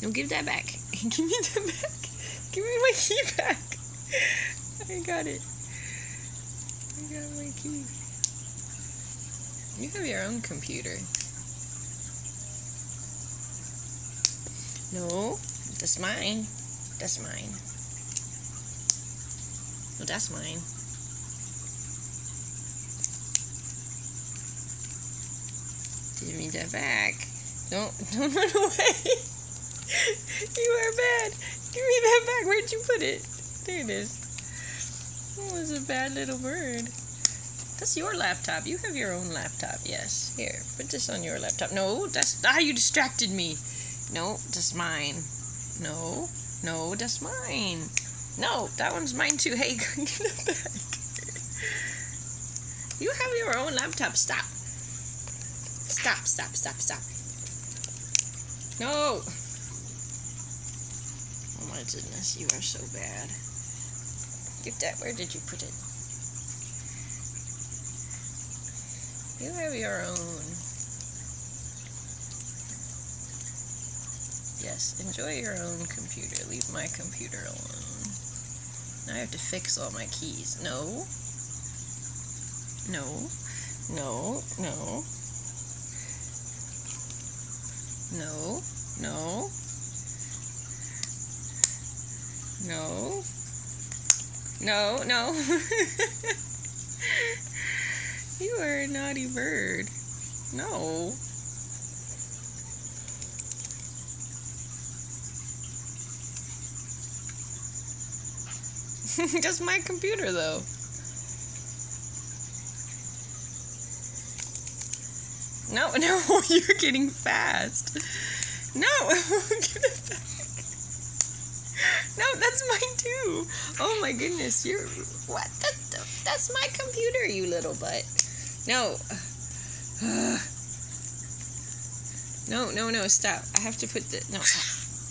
No, give that back. Give me that back. Give me my key back. I got it. I got my key. You have your own computer. No, that's mine. That's mine. No, that's mine. Give me that back. Don't run away. You are bad. Give me that back. Where'd you put it? There it is. Oh, it's a bad little bird. That's your laptop. You have your own laptop. Yes. Here, put this on your laptop. No, that's... you distracted me. No, that's mine. No, that's mine. No, that one's mine too. Hey, give it back. You have your own laptop. Stop. Stop. No. Oh my goodness, you are so bad. Get that. Where did you put it? You have your own. Yes, enjoy your own computer. Leave my computer alone. Now I have to fix all my keys. No. You are a naughty bird. No. That's my computer, though. No, you're getting fast. No, give it back. No, that's mine too. Oh my goodness, you're what? That's my computer, you little butt. No. No, stop. I have to put the no.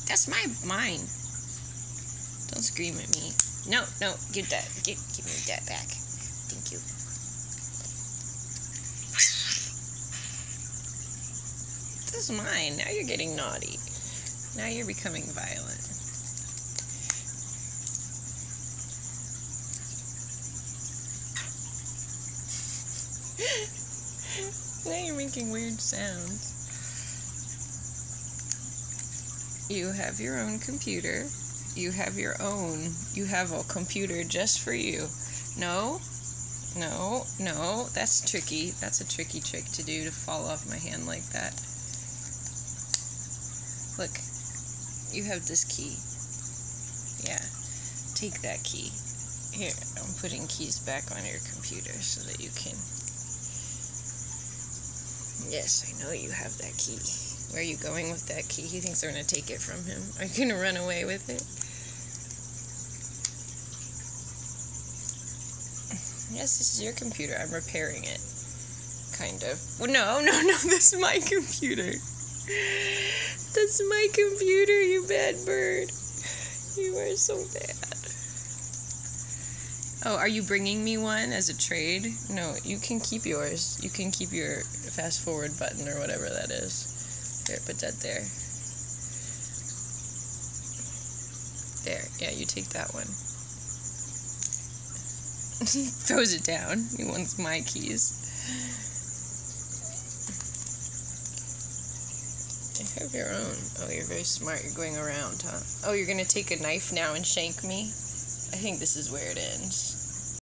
That's mine. Don't scream at me. No, give that. Give me that back. Thank you. This is mine. Now you're getting naughty. Now you're becoming violent. Now you're making weird sounds. You have your own computer. You have your own. You have a computer just for you. No. That's tricky. That's a tricky trick to do, to fall off my hand like that. Look. You have this key. Yeah. Take that key. Here, I'm putting keys back on your computer so that you can... Yes, I know you have that key. Where are you going with that key? He thinks they're going to take it from him. Are you going to run away with it? Yes, this is your computer. I'm repairing it. Kind of. Well, no, this is my computer. That's my computer, you bad bird. You are so bad. Oh, are you bringing me one as a trade? No, you can keep yours. You can keep your fast forward button or whatever that is. There, put that there. There, yeah, you take that one. He throws it down. He wants my keys. You have your own. Oh, you're very smart. You're going around, huh? Oh, you're going to take a knife now and shank me? I think this is where it ends.